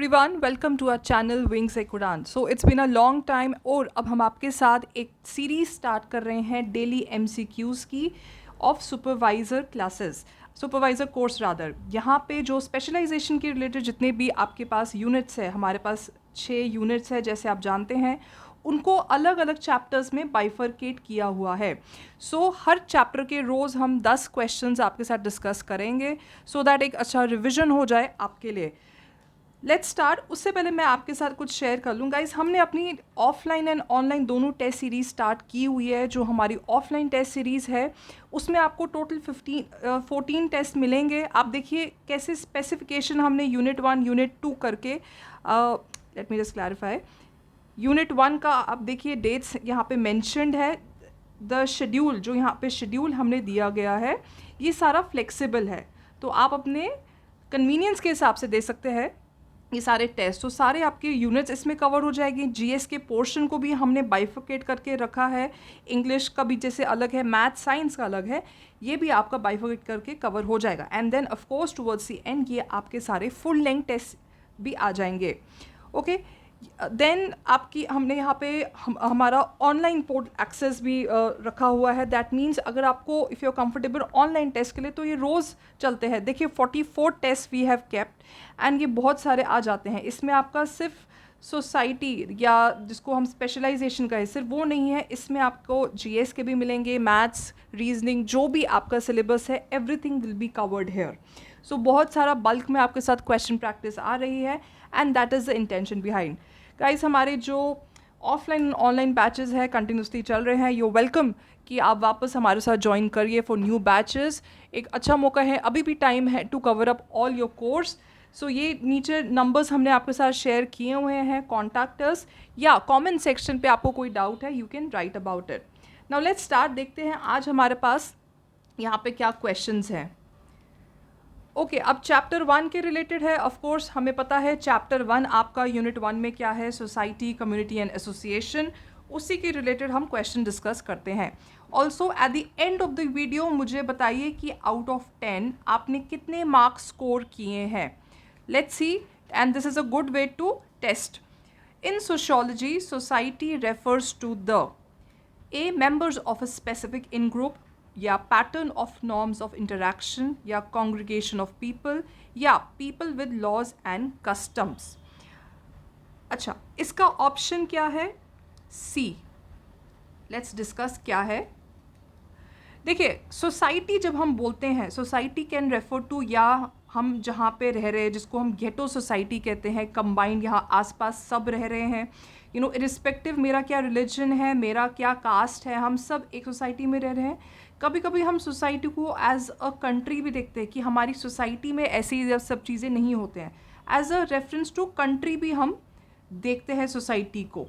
Everyone, welcome to our channel wings ए कुरान। So it's been a long time और अब हम आपके साथ एक सीरीज स्टार्ट कर रहे हैं डेली एमसीक्यूज़ की of supervisor classes, supervisor course rather. यहाँ पे जो स्पेशलाइजेशन के रिलेटेड जितने भी आपके पास यूनिट्स है, हमारे पास 6 यूनिट्स है जैसे आप जानते हैं, उनको अलग अलग चैप्टर्स में बाइफरकेट किया हुआ है। सो हर चैप्टर के रोज़ हम 10 क्वेश्चंस आपके साथ डिस्कस करेंगे सो दैट एक अच्छा रिविजन हो जाए आपके लिए। Let's start. उससे पहले मैं आपके साथ कुछ शेयर कर लूँ गाइज, हमने अपनी ऑफलाइन एंड ऑनलाइन दोनों टेस्ट सीरीज़ स्टार्ट की हुई है। जो हमारी ऑफलाइन टेस्ट सीरीज़ है उसमें आपको टोटल 14 टेस्ट मिलेंगे। आप देखिए कैसे स्पेसिफिकेशन हमने यूनिट 1 यूनिट 2 करके, let me just clarify, unit 1 का आप देखिए डेट्स यहाँ पे मेंशन्ड है। द शेड्यूल, जो यहाँ पे शेड्यूल हमने दिया गया है, ये सारा फ्लेक्सिबल है, तो आप अपने कन्वीनियंस के हिसाब से दे सकते हैं ये सारे टेस्ट। तो सारे आपके यूनिट्स इसमें कवर हो जाएगी। जीएस के पोर्शन को भी हमने बाइफिकेट करके रखा है। इंग्लिश का भी जैसे अलग है, मैथ साइंस का अलग है, ये भी आपका बाइफिकेट करके कवर हो जाएगा। And then of course towards the end ये आपके सारे फुल लेंथ टेस्ट भी आ जाएंगे। ओके, देन आपकी हमने यहाँ पे हमारा ऑनलाइन पोर्ट एक्सेस भी रखा हुआ है। दैट मीन्स अगर आपको if you are comfortable online test के लिए तो ये रोज़ चलते हैं। देखिए 44 test we have kept and ये बहुत सारे आ जाते हैं। इसमें आपका सिर्फ सोसाइटी या जिसको हम स्पेशलाइजेशन कहें सिर्फ वो नहीं है, इसमें आपको जीएस के भी मिलेंगे, मैथ्स, रीजनिंग, जो भी आपका सिलेबस है everything will be covered here. So बहुत सारा बल्क में आपके साथ क्वेश्चन प्रैक्टिस आ रही है and that is the intention behind. Guys, हमारे जो ऑफलाइन ऑनलाइन बैचेस है कंटिन्यूसली चल रहे हैं। यू वेलकम कि आप वापस हमारे साथ ज्वाइन करिए फॉर न्यू बैचेस। एक अच्छा मौका है, अभी भी टाइम है to cover up all your course. So ये नीचे नंबर्स हमने आपके साथ शेयर किए हुए हैं, कॉन्टैक्टर्स, या कमेंट सेक्शन पे आपको कोई डाउट है you can write about it. Now let's start. देखते हैं आज हमारे पास यहाँ पे क्या क्वेश्चंस हैं। ओके, अब चैप्टर 1 के रिलेटेड है। ऑफ कोर्स हमें पता है चैप्टर 1 आपका यूनिट 1 में क्या है, सोसाइटी, कम्युनिटी एंड एसोसिएशन, उसी के रिलेटेड हम क्वेश्चन डिस्कस करते हैं। Also at the end of the video मुझे बताइए कि आउट ऑफ 10 आपने कितने मार्क्स स्कोर किए हैं। Let's see, and this is a good way to test. In sociology, society refers to the a members of a specific in group, या pattern of norms of interaction, या congregation of people, या people with laws and customs. अच्छा, इसका option क्या है? सी। Let's discuss क्या है। देखिए, सोसाइटी जब हम बोलते हैं, सोसाइटी कैन रेफर टू, या हम जहाँ पे रह रहे हैं जिसको हम गेटो सोसाइटी कहते हैं, कंबाइंड, यहाँ आसपास सब रह रहे हैं, यू नो, इरिस्पेक्टिव मेरा क्या रिलीजन है, मेरा क्या कास्ट है, हम सब एक सोसाइटी में रह रहे हैं। कभी कभी हम सोसाइटी को एज अ कंट्री भी देखते हैं कि हमारी सोसाइटी में ऐसी सब चीज़ें नहीं होते हैं। As a reference to country भी हम देखते हैं सोसाइटी को,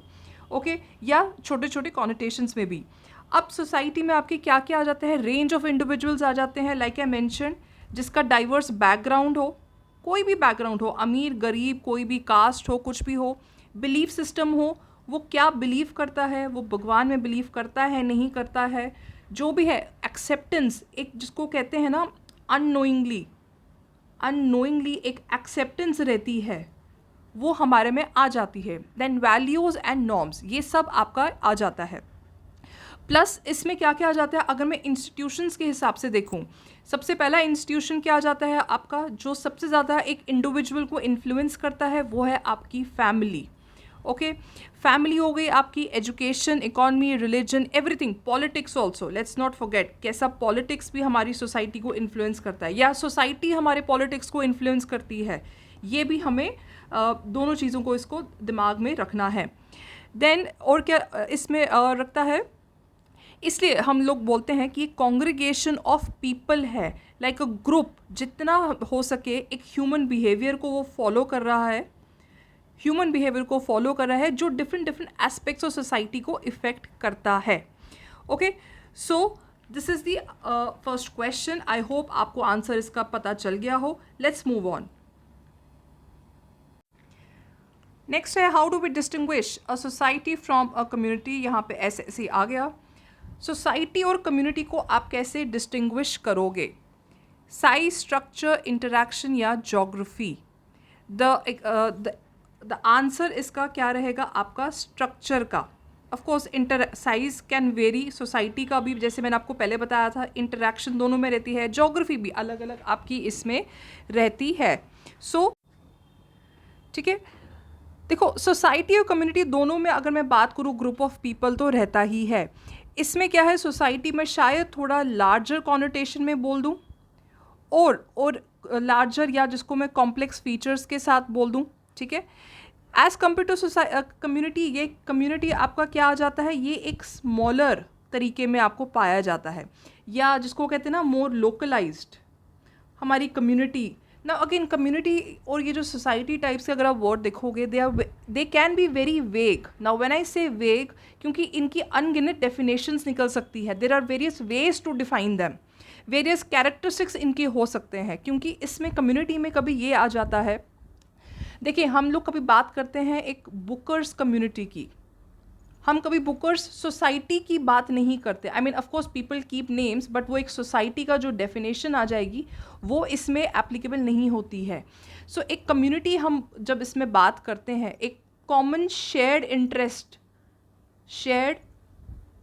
ओके, या छोटे छोटे कॉनोटेशंस में भी। अब सोसाइटी में आपके क्या क्या आ जाते हैं? रेंज ऑफ इंडिविजुअल्स आ जाते हैं, लाइक आई मेंशन, जिसका डाइवर्स बैकग्राउंड हो, कोई भी बैकग्राउंड हो, अमीर गरीब, कोई भी कास्ट हो, कुछ भी हो। बिलीफ सिस्टम हो, वो क्या बिलीव करता है, वो भगवान में बिलीव करता है नहीं करता है, जो भी है। एक्सेप्टेंस, एक जिसको कहते हैं ना अननोइंगली एक एक्सेप्टेंस रहती है, वो हमारे में आ जाती है। देन वैल्यूज़ एंड नॉर्म्स, ये सब आपका आ जाता है। प्लस इसमें क्या क्या आ जाता है, अगर मैं इंस्टीट्यूशंस के हिसाब से देखूं, सबसे पहला इंस्टीट्यूशन क्या आ जाता है आपका, जो सबसे ज़्यादा एक इंडिविजुअल को इन्फ्लुएंस करता है, वो है आपकी फैमिली। ओके, फैमिली हो गई आपकी, education, economy, religion, everything, politics also, let's not forget कैसा पॉलिटिक्स भी हमारी सोसाइटी को इन्फ्लुएंस करता है, या सोसाइटी हमारे पॉलिटिक्स को इन्फ्लुएंस करती है। ये भी हमें दोनों चीज़ों को इसको दिमाग में रखना है। देन और क्या इसमें रखता है, इसलिए हम लोग बोलते हैं कि कॉन्ग्रीगेशन ऑफ पीपल है, लाइक अ ग्रुप, जितना हो सके एक ह्यूमन बिहेवियर को वो फॉलो कर रहा है, जो डिफरेंट एस्पेक्ट्स ऑफ सोसाइटी को इफ़ेक्ट करता है। Okay, so this is the first question. I hope आपको आंसर इसका पता चल गया हो। Let's move on. नेक्स्ट है, how do we distinguish a society from a community. यहाँ पे ऐसे आ गया। सोसाइटी और कम्युनिटी को आप कैसे डिस्टिंग्विश करोगे? साइज, स्ट्रक्चर, इंटरैक्शन, या ज्योग्राफी। द आंसर इसका क्या रहेगा आपका स्ट्रक्चर का. Of course inter size can very, society का भी जैसे मैंने आपको पहले बताया था इंटरेक्शन दोनों में रहती है, ज्योग्राफी भी अलग अलग आपकी इसमें रहती है. सो ठीक है, देखो सोसाइटी और कम्युनिटी दोनों में अगर मैं बात करूँ ग्रुप ऑफ पीपल तो रहता ही है. इसमें क्या है, सोसाइटी में शायद थोड़ा लार्जर कॉनोटेशन में बोल दूँ और लार्जर या जिसको मैं कॉम्प्लेक्स फीचर्स के साथ बोल दूँ. ठीक है, एज कम्पेयर टू कम्युनिटी, ये कम्युनिटी आपका क्या आ जाता है, ये एक स्मॉलर तरीके में आपको पाया जाता है, या जिसको कहते हैं ना मोर लोकलाइज्ड हमारी कम्युनिटी. ना अगेन कम्युनिटी और ये जो सोसाइटी टाइप्स के अगर आप वर्ड देखोगे, they can be very vague. Now when I say vague, क्योंकि इनकी अनगिनत डेफिनेशंस निकल सकती है. There are various ways to define them, various characteristics इनके हो सकते हैं, क्योंकि इसमें कम्युनिटी में कभी ये आ जाता है. देखिए हम लोग कभी बात करते हैं एक बुकर्स कम्युनिटी की, हम कभी बुकर्स सोसाइटी की बात नहीं करते. I mean of course people keep names, but वो एक सोसाइटी का जो डेफिनेशन आ जाएगी वो इसमें एप्लीकेबल नहीं होती है. सो एक कम्युनिटी हम जब इसमें बात करते हैं, एक कॉमन शेयर्ड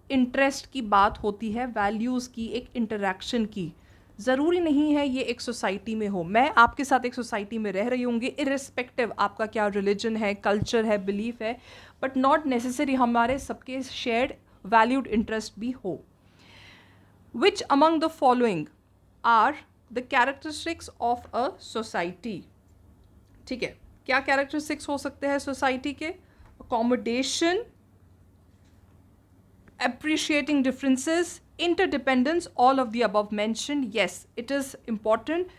इंटरेस्ट की बात होती है, वैल्यूज़ की, एक इंटरेक्शन की. ज़रूरी नहीं है ये एक सोसाइटी में हो. मैं आपके साथ एक सोसाइटी में रह रही होंगी, इर्रेस्पेक्टिव आपका क्या रिलीजन है, कल्चर है, बिलीफ है, बट नॉट नेसेसरी हमारे सबके शेयर्ड वैल्यूड इंटरेस्ट भी हो. Which among the following are the characteristics of a society. ठीक है, क्या कैरेक्टरिस्टिक्स हो सकते हैं सोसाइटी के? Accommodation, appreciating differences, interdependence, all of the above mentioned. Yes, it is important.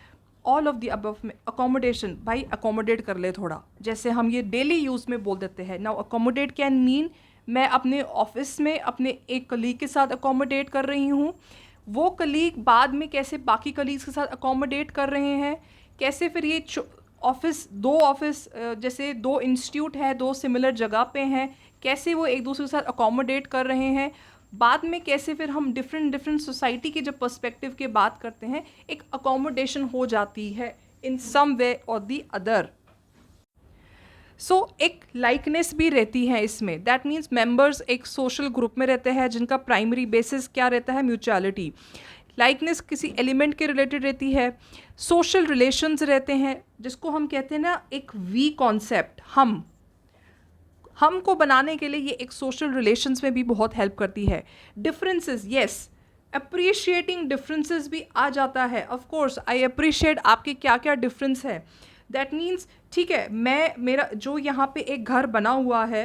all of the above में accommodation, भाई accommodate कर ले थोड़ा, जैसे हम ये डेली यूज़ में बोल देते हैं. now accommodate can mean मैं अपने ऑफिस में अपने एक कलीग के साथ accommodate कर रही हूँ, वो कलीग बाद में कैसे बाकी कलीग्स के साथ accommodate कर रहे हैं, कैसे फिर ये दो ऑफिस जैसे दो इंस्टीट्यूट है, दो सिमिलर जगह पे हैं, कैसे वो एक दूसरे के साथ अकोमोडेट कर रहे हैं, बाद में कैसे फिर हम डिफरेंट सोसाइटी के जब पर्सपेक्टिव की बात करते हैं एक अकोमोडेशन हो जाती है इन सम वे और दी अदर. सो एक लाइकनेस भी रहती है इसमें. दैट मीन्स मेंबर्स एक सोशल ग्रुप में रहते हैं जिनका प्राइमरी बेसिस क्या रहता है, म्यूचुअलिटी. लाइकनेस किसी एलिमेंट के रिलेटेड रहती है. सोशल रिलेशंस रहते हैं जिसको हम कहते हैं ना एक वी कॉन्सेप्ट, हम को बनाने के लिए ये एक सोशल रिलेशंस में भी बहुत हेल्प करती है. डिफरेंसेस, येस, अप्रिशिएटिंग डिफरेंसेस भी आ जाता है. ऑफ कोर्स आई अप्रिशिएट आपके क्या क्या डिफरेंस है. दैट मीन्स ठीक है, मेरा जो यहाँ पे एक घर बना हुआ है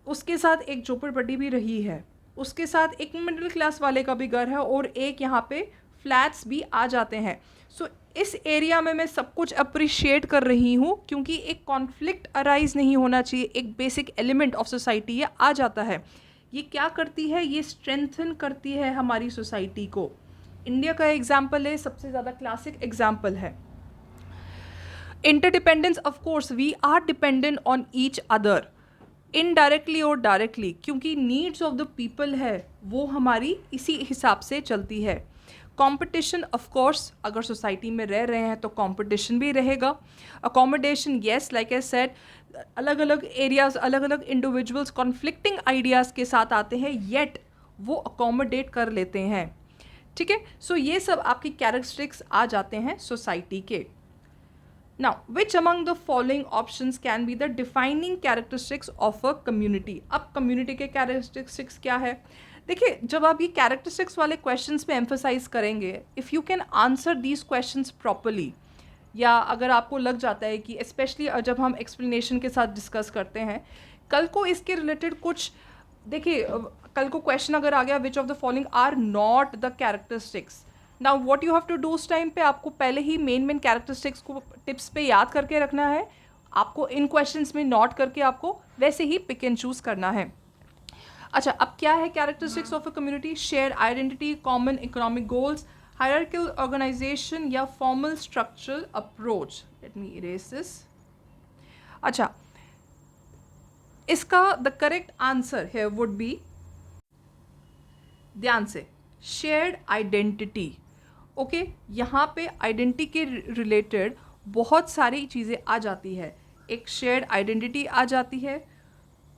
उसके साथ एक झोपड़पट्टी भी रही है, उसके साथ एक मिडिल क्लास वाले का भी घर है और एक यहाँ पे फ्लैट्स भी आ जाते हैं. सो इस एरिया में मैं सब कुछ अप्रिशिएट कर रही हूँ क्योंकि एक कॉन्फ्लिक्ट अराइज नहीं होना चाहिए. एक बेसिक एलिमेंट ऑफ सोसाइटी ये आ जाता है. ये क्या करती है, ये स्ट्रेंथन करती है हमारी सोसाइटी को. इंडिया का एग्जाम्पल है, सबसे ज़्यादा क्लासिक एग्जाम्पल है. Interdependence, of course we are dependent on each other indirectly और डायरेक्टली, क्योंकि नीड्स ऑफ द पीपल है वो हमारी इसी हिसाब से चलती है. कंपटीशन, ऑफ कोर्स अगर सोसाइटी में रह रहे हैं तो कंपटीशन भी रहेगा. Accommodation, yes, like I said, अलग अलग एरियाज, अलग अलग इंडिविजुअल्स कॉन्फ्लिक्टिंग आइडियाज़ के साथ आते हैं, येट वो अकोमोडेट कर लेते हैं. ठीक है, सो ये सब आपकी कैरेक्टरिस्टिक्स आ जाते हैं सोसाइटी के. Now, which among the following options can be the defining characteristics of a community? अब community के characteristics क्या है? देखिए, जब आप ये characteristics वाले questions पे emphasize करेंगे, if you can answer these questions properly, या अगर आपको लग जाता है कि especially जब हम explanation के साथ discuss करते हैं, कल को इसके related कुछ देखिए, कल को question अगर आ गया which of the following are not the characteristics. Now what you have to do उस टाइम पे, आपको पहले ही मेन कैरेक्टरिस्टिक्स को टिप्स पे याद करके रखना है. आपको इन क्वेश्चंस में नोट करके आपको वैसे ही पिक एंड चूज करना है. अच्छा, अब क्या है characteristics of a community? Shared identity, common economic goals, hierarchical organization या formal structural approach. Let me erase this. अच्छा, इसका द करेक्ट आंसर है वुड बी, ध्यान से, शेयर्ड आइडेंटिटी. ओके, यहाँ पे आइडेंटिटी के रिलेटेड बहुत सारी चीज़ें आ जाती है, एक शेयर्ड आइडेंटिटी आ जाती है,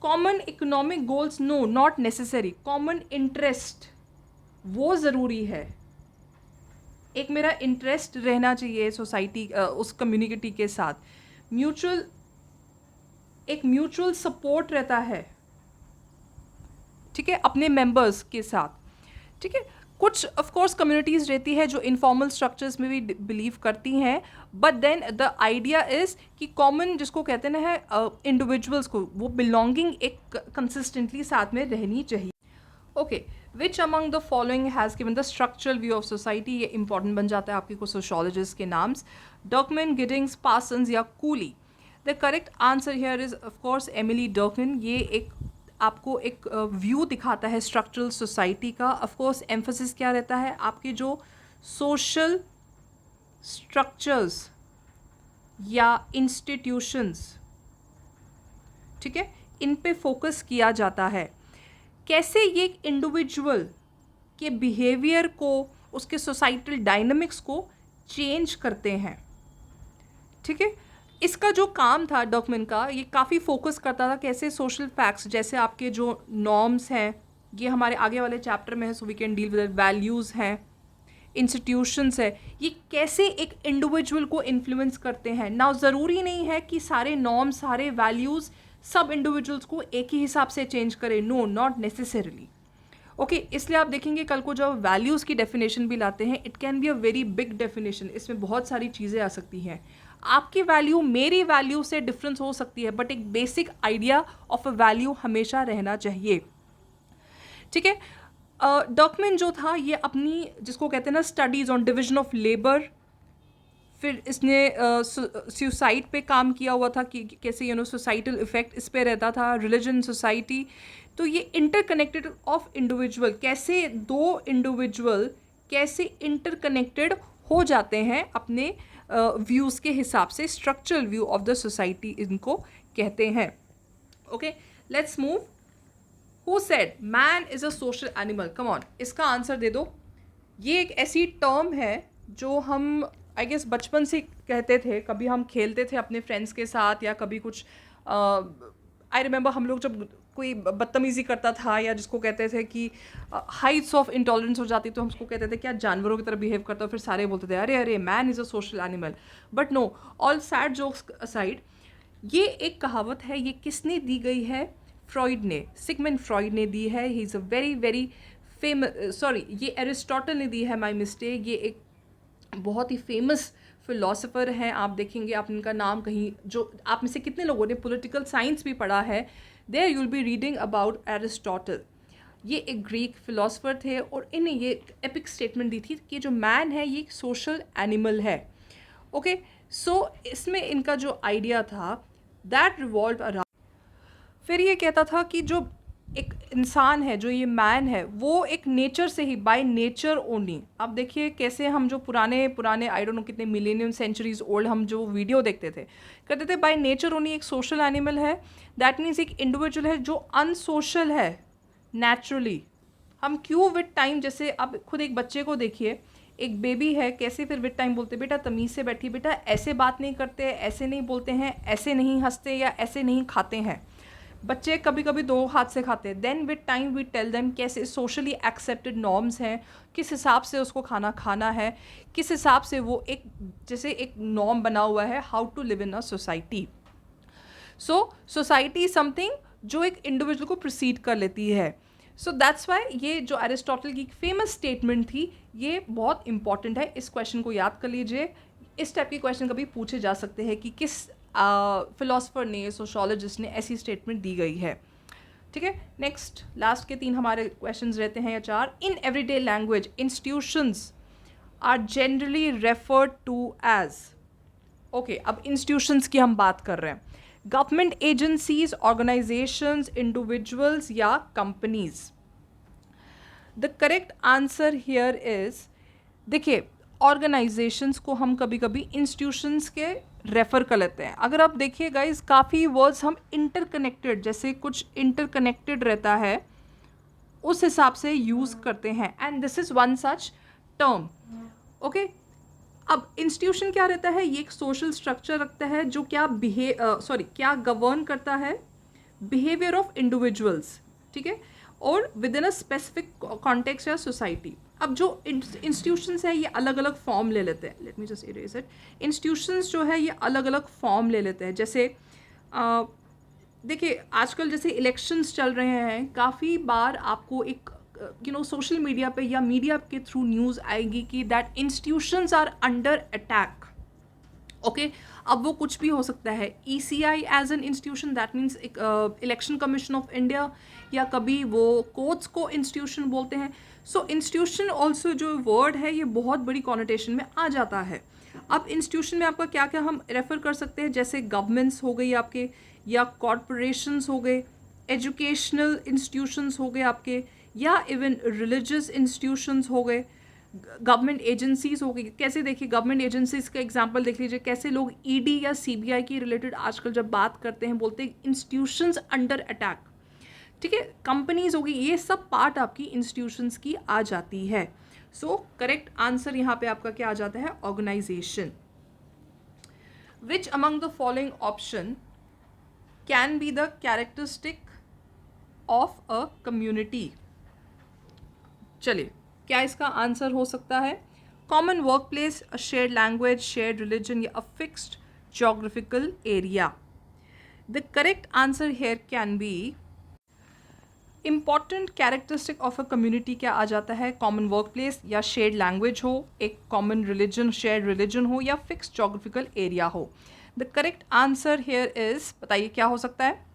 common economic goals no not necessary, common interest वो ज़रूरी है, एक मेरा इंटरेस्ट रहना चाहिए सोसाइटी उस कम्युनिटी के साथ, म्यूचुअल एक म्यूचुअल सपोर्ट रहता है, ठीक है, अपने मेंबर्स के साथ, ठीक है। कुछ ऑफ कोर्स कम्युनिटीज़ रहती है जो इनफॉर्मल स्ट्रक्चर्स में भी बिलीव करती हैं, but then the idea is कि कॉमन जिसको कहते हैं ना इंडिविजुअल्स को वो बिलोंगिंग एक कंसिस्टेंटली साथ में रहनी चाहिए। Okay, which among the following has given the structural view of society, ये इंपॉर्टेंट बन जाता है आपके कुछ सोशोलॉजिस्ट के नाम्स, डर्कमैन, गिडिंग्स, पार्सन्स या Cooley. The correct answer here is of course Emile Durkheim. ये एक आपको एक व्यू दिखाता है स्ट्रक्चरल सोसाइटी का। ऑफ कोर्स एम्फोसिस क्या रहता है, आपके जो सोशल स्ट्रक्चर्स या इंस्टीट्यूशंस, ठीक है, इन पे फोकस किया जाता है, कैसे ये एक इंडिविजुअल के बिहेवियर को, उसके सोसाइटल डायनामिक्स को चेंज करते हैं, ठीक है। इसका जो काम था डॉक्यूमेंट का, ये काफ़ी फोकस करता था कैसे सोशल फैक्ट्स, जैसे आपके जो नॉर्म्स हैं, ये हमारे आगे वाले चैप्टर में है, so we can deal with values हैं, इंस्टीट्यूशंस है, ये कैसे एक इंडिविजुअल को इन्फ्लुएंस करते हैं। ना ज़रूरी नहीं है कि सारे नॉर्म्स, सारे वैल्यूज़ सब इंडिविजुअल्स को एक ही हिसाब से चेंज करें, नो नॉट नेसेसरली। ओके, इसलिए आप देखेंगे कल को जब वैल्यूज़ की डेफिनेशन भी लाते हैं, it can be a very big definition, इसमें बहुत सारी चीज़ें आ सकती हैं। आपकी वैल्यू मेरी वैल्यू से डिफरेंस हो सकती है, बट एक basic idea of a value हमेशा रहना चाहिए, ठीक है। डॉक्यूमेंट जो था ये अपनी जिसको कहते हैं ना studies on division of labour, फिर इसने सुसाइड पे काम किया हुआ था कि कैसे सोसाइटल इफेक्ट इस पे रहता था, रिलीजन, सोसाइटी। तो ये इंटरकनेक्टेड ऑफ इंडिविजुअल, कैसे दो इंडिविजुअल कैसे इंटरकनेक्टेड हो जाते हैं अपने व्यूज़ के हिसाब से, structural view of the society इनको कहते हैं। Okay, let's move. Who said man is a social animal? Come on, इसका आंसर दे दो। ये एक ऐसी टर्म है जो हम आई गेस बचपन से कहते थे, कभी हम खेलते थे अपने फ्रेंड्स के साथ, या कभी कुछ आई रिमेंबर हम लोग जब कोई बदतमीज़ी करता था या जिसको कहते थे कि हाइट्स ऑफ इंटॉलरेंस हो जाती, तो हम उसको कहते थे क्या जानवरों की तरह बिहेव करता हो, फिर सारे बोलते थे अरे अरे man is a social animal. But no, all sad jokes aside, ये एक कहावत है, ये किसने दी गई है? फ्रॉइड ने, सिगमंड फ्रॉइड ने दी है। He is a very very famous, sorry ये एरिस्टोटल ने दी है, माई मिस्टेक। ये एक बहुत ही फेमस फिलोसोफर हैं, आप देखेंगे आप इनका नाम कहीं, जो आप में से कितने लोगों ने पॉलिटिकल साइंस भी पढ़ा है, there you will be reading about Aristotle. ये एक ग्रीक फिलोसोफर थे और इन्हें ये एपिक स्टेटमेंट दी थी कि जो मैन है ये एक सोशल एनिमल है। ओके, सो इसमें इनका जो आइडिया था दैट रिवॉल्व अराउंड, फिर ये कहता था कि जो एक इंसान है, जो ये मैन है, वो एक नेचर से ही, बाय नेचर ओनली। आप देखिए कैसे हम जो पुराने पुराने आई डोंट नो कितने मिलेनियम सेंचुरीज ओल्ड हम जो वीडियो देखते थे, कहते थे बाय नेचर ओनली एक सोशल एनिमल है। दैट मीन्स एक इंडिविजुअल है जो अनसोशल है नेचुरली। हम क्यों विद टाइम, जैसे अब खुद एक बच्चे को देखिए, एक बेबी है, कैसे फिर विद टाइम बोलते बेटा तमीज़ से बैठी, बेटा ऐसे बात नहीं करते, ऐसे नहीं बोलते हैं, ऐसे नहीं हंसते या ऐसे नहीं खाते हैं। बच्चे कभी कभी दो हाथ से खाते हैं। Then with time we tell them कैसे सोशली एक्सेप्टेड नॉर्म्स हैं, किस हिसाब से उसको खाना खाना है, किस हिसाब से वो एक जैसे एक नॉर्म बना हुआ है, how to live in a society. So society something जो एक इंडिविजुअल को प्रोसीड कर लेती है। सो दैट्स वाई ये जो एरिस्टोटल की फेमस स्टेटमेंट थी, ये बहुत इंपॉर्टेंट है। इस क्वेश्चन को याद कर लीजिए। इस टाइप के क्वेश्चन कभी पूछे जा सकते हैं कि किस फिलोसफर ने, सोशोलॉजिस्ट ने ऐसी स्टेटमेंट दी गई है, ठीक है। नेक्स्ट, लास्ट के 3 हमारे क्वेश्चंस रहते हैं या 4। In everyday language institutions are generally referred to as, okay, अब इंस्टीट्यूशंस की हम बात कर रहे हैं, गवर्नमेंट एजेंसीज, ऑर्गेनाइजेशंस, इंडिविजुअल्स या companies. The correct answer here is, देखिए ऑर्गेनाइजेशंस को हम कभी कभी इंस्टीट्यूशंस के रेफ़र कर लेते हैं। अगर आप देखिए गाइज, काफ़ी वर्ड्स हम इंटरकनेक्टेड, जैसे कुछ इंटरकनेक्टेड रहता है उस हिसाब से यूज़ करते हैं, and this is one such term. Okay, अब इंस्टीट्यूशन क्या रहता है, ये एक सोशल स्ट्रक्चर रखता है जो क्या गवर्न करता है बिहेवियर ऑफ इंडिविजुअल्स, ठीक है, और with in a specific context या सोसाइटी। अब जो इंस्टीट्यूशंस है ये अलग अलग फॉर्म ले लेते हैं, let me just erase it. Institutions जो है ये अलग अलग फॉर्म ले लेते हैं, जैसे देखिए आजकल जैसे इलेक्शंस चल रहे हैं, काफ़ी बार आपको एक सोशल मीडिया पे या मीडिया के थ्रू न्यूज़ आएगी कि that institutions are under attack. Okay, अब वो कुछ भी हो सकता है, ECI as an institution, that means election commission of India, या कभी वो कोर्ट्स को इंस्टीट्यूशन बोलते हैं। सो इंस्टीट्यूशन ऑल्सो जो वर्ड है ये बहुत बड़ी कॉनोटेशन में आ जाता है। अब इंस्टीट्यूशन में आपका क्या क्या हम रेफर कर सकते हैं, जैसे गवर्नमेंट्स हो गई आपके, या कॉरपोरेशंस हो गए, एजुकेशनल इंस्टीट्यूशंस हो गए आपके, या इवन रिलीजियस इंस्टीट्यूशंस हो गए, गवर्नमेंट एजेंसीज हो गई। कैसे देखिए गवर्नमेंट एजेंसीज का एग्जांपल देख लीजिए, कैसे लोग ED या CBI की रिलेटेड आजकल जब बात करते हैं बोलते हैं इंस्टीट्यूशंस अंडर अटैक, ठीक है। कंपनीज होगी, ये सब पार्ट आपकी इंस्टीट्यूशंस की आ जाती है। सो करेक्ट आंसर यहाँ पे आपका क्या आ जाता है, organization. Which among the following option can be the characteristic of a community. चलिए, क्या इसका आंसर हो सकता है, common workplace, a shared language, shared religion, या a fixed geographical area. The correct answer here can be important characteristic of a community क्या आ जाता है, कॉमन वर्क प्लेस, या शेयर्ड लैंग्वेज हो, एक कॉमन रिलीजन, शेयर्ड रिलीजन हो, या फिक्स्ड जोग्राफिकल एरिया हो। The correct answer here is, बताइए क्या हो सकता है,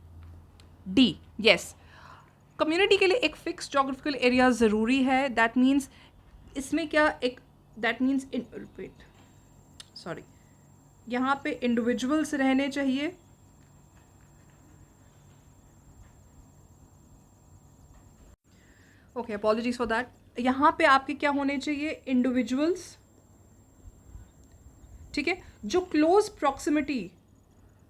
D, यस। कम्युनिटी के लिए एक फिक्स जोग्राफिकल एरिया ज़रूरी है, दैट मीन्स इसमें क्या एक, दैट मीन्स यहाँ पे इंडिविजुअल्स रहने चाहिए, ओके अपॉलॉजीज फॉर दैट। यहाँ पे आपके क्या होने चाहिए, इंडिविजुअल्स, ठीक है, जो क्लोज प्रॉक्सिमिटी,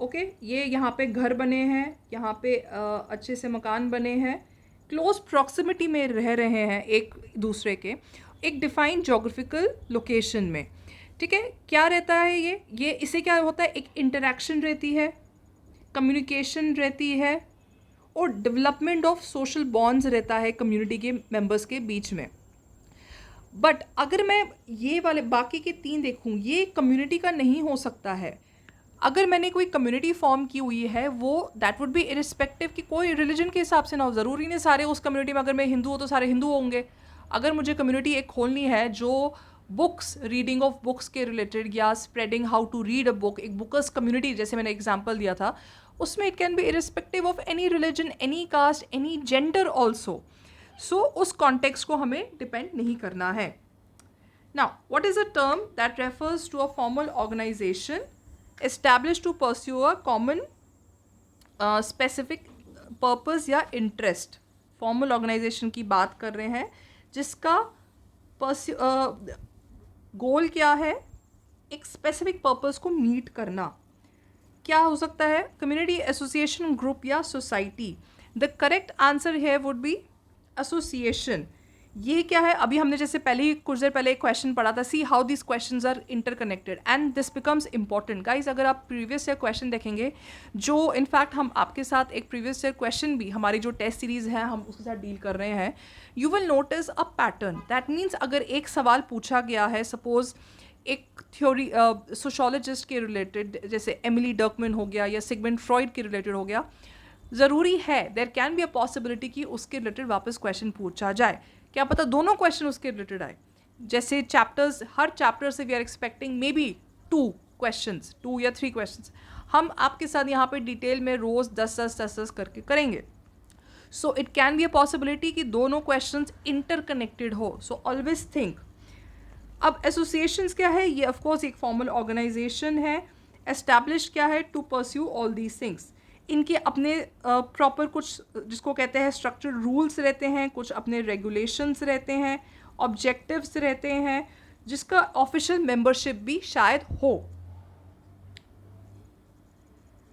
ओके, ये यहाँ पे घर बने हैं, यहाँ पे अच्छे से मकान बने हैं, क्लोज प्रॉक्सिमिटी में रह रहे हैं एक दूसरे के, एक डिफाइंड जोग्राफिकल लोकेशन में, ठीक है। क्या रहता है ये इससे क्या होता है, एक इंटरेक्शन रहती है, कम्युनिकेशन रहती है, और डेवलपमेंट ऑफ सोशल बॉन्ड्स रहता है कम्युनिटी के मेंबर्स के बीच में। बट अगर मैं ये वाले बाकी के 3 देखूँ, ये कम्युनिटी का नहीं हो सकता है। अगर मैंने कोई कम्युनिटी फॉर्म की हुई है, वो दैट वुड बी इरिस्पेक्टिव कि कोई रिलीजन के हिसाब से ना हो, ज़रूरी नहीं सारे उस कम्युनिटी में, अगर मैं हिंदू हूँ तो सारे हिंदू होंगे। अगर मुझे कम्युनिटी एक खोलनी है जो बुक्स, रीडिंग ऑफ बुक्स के रिलेटेड, या spreading how to read a book, एक बुकर्स कम्युनिटी जैसे मैंने एग्जांपल दिया था, उसमें it can be irrespective of any religion, any caste, any gender also. So उस कॉन्टेक्स्ट को हमें डिपेंड नहीं करना है। Now what is a term that refers to a formal organization established to pursue a common specific purpose या interest। Formal organization की बात कर रहे हैं जिसका गोल क्या है, एक स्पेसिफिक पर्पस को मीट करना। क्या हो सकता है, कम्युनिटी, एसोसिएशन, ग्रुप, या सोसाइटी। द करेक्ट आंसर है वुड बी एसोसिएशन। ये क्या है, अभी हमने जैसे पहले ही कुछ देर पहले एक क्वेश्चन पढ़ा था, see how this questions are interconnected and this becomes important. Guys अगर आप प्रीवियस ईयर क्वेश्चन देखेंगे, जो इनफैक्ट हम आपके साथ एक प्रीवियस ईयर क्वेश्चन भी, हमारी जो टेस्ट सीरीज है हम उसके साथ डील कर रहे हैं, you will notice a pattern. That means अगर एक सवाल पूछा गया है, सपोज एक थ्योरी सोशोलॉजिस्ट के रिलेटेड, जैसे एमिली डर्कमैन हो गया या सिगमंड फ्रॉइड के रिलेटेड हो गया, ज़रूरी है, there can be a possibility कि उसके रिलेटेड वापस क्वेश्चन पूछा जाए। क्या पता दोनों क्वेश्चन उसके रिलेटेड आए, जैसे चैप्टर्स, हर चैप्टर से we are expecting maybe 2 questions, 2 या 3 क्वेश्चंस। हम आपके साथ यहाँ पे डिटेल में रोज़ 10 करके करेंगे। So it can be a possibility कि दोनों क्वेश्चंस इंटरकनेक्टेड हो। So always think. अब एसोसिएशंस क्या है, ये ऑफकोर्स एक फॉर्मल ऑर्गेनाइजेशन है। एस्टैब्लिश क्या है, to pursue all these things. इनके अपने प्रॉपर कुछ जिसको कहते हैं स्ट्रक्चर रूल्स रहते हैं, कुछ अपने रेगुलेशंस रहते हैं, ऑब्जेक्टिव्स रहते हैं, जिसका ऑफिशियल मेंबरशिप भी शायद हो।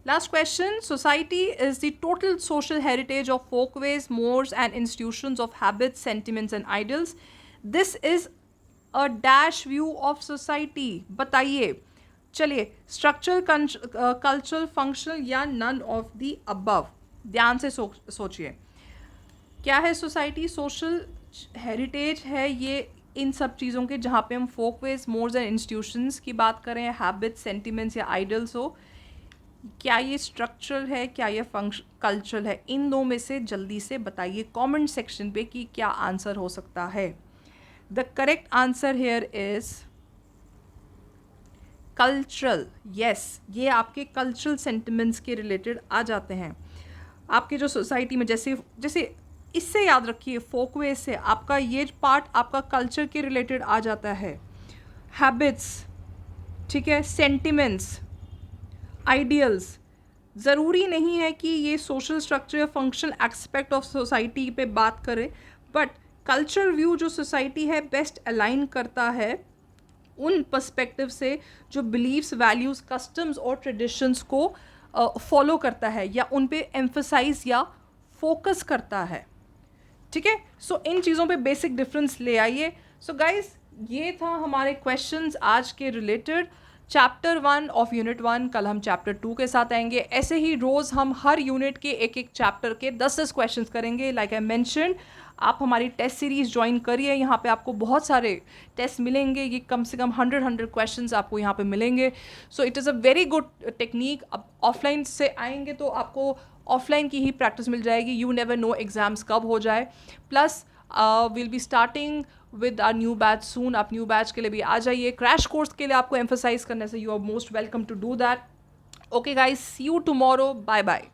Last question, society is the total social heritage of folkways, mores and institutions of habits, sentiments and ideals. This is a dash view of society, बताइए। चलिए, स्ट्रक्चरल, कल्चरल, फंक्शनल या none of the above. ध्यान से सोचिए, क्या है society? Social heritage है ये इन सब चीज़ों के, जहाँ पे हम फोकवेज, मोड्स एंड इंस्टीट्यूशंस की बात करें, हैबिट्स, सेंटिमेंट्स या आइडल्स हो। क्या ये स्ट्रक्चरल है, क्या ये फंक्शन कल्चरल है? इन दो में से जल्दी से बताइए कमेंट सेक्शन पे कि क्या आंसर हो सकता है। The correct answer here is cultural. Yes, ये आपके कल्चरल सेंटिमेंट्स के रिलेटेड आ जाते हैं। आपके जो सोसाइटी में, जैसे जैसे इससे याद रखिए, फोकवे से आपका ये पार्ट आपका कल्चर के रिलेटेड आ जाता है। हैबिट्स, ठीक है, सेंटिमेंट्स, आइडियल्स, ज़रूरी नहीं है कि ये सोशल स्ट्रक्चर या फंक्शनल एस्पेक्ट ऑफ सोसाइटी पे बात करे, बट कल्चर व्यू जो सोसाइटी है बेस्ट अलाइन करता है उन पर्सपेक्टिव से जो बिलीव्स, वैल्यूज़, कस्टम्स और ट्रेडिशंस को फॉलो करता है या उन पे एम्फसाइज या फोकस करता है। ठीक है, सो इन चीज़ों पे बेसिक डिफरेंस ले आइए। सो गाइज, ये था हमारे क्वेश्चंस आज के रिलेटेड चैप्टर 1 ऑफ यूनिट 1। कल हम चैप्टर 2 के साथ आएंगे। ऐसे ही रोज़ हम हर यूनिट के एक एक चैप्टर के 10-10 क्वेश्चंस करेंगे। लाइक आई मेंशन्ड, आप हमारी टेस्ट सीरीज़ ज्वाइन करिए। यहाँ पे आपको बहुत सारे टेस्ट मिलेंगे, ये कम से कम 100 क्वेश्चंस आपको यहाँ पे मिलेंगे। So it is a very good technique. अब ऑफलाइन से आएंगे तो आपको ऑफलाइन की ही प्रैक्टिस मिल जाएगी। यू नेवर नो एग्ज़ाम्स कब हो जाए। Plus will be starting with our new batch soon. आप न्यू बैच के लिए भी आ जाइए। क्रैश कोर्स के लिए आपको एम्फसाइज करने से you are most welcome to do that. Okay guys, see you tomorrow, bye bye.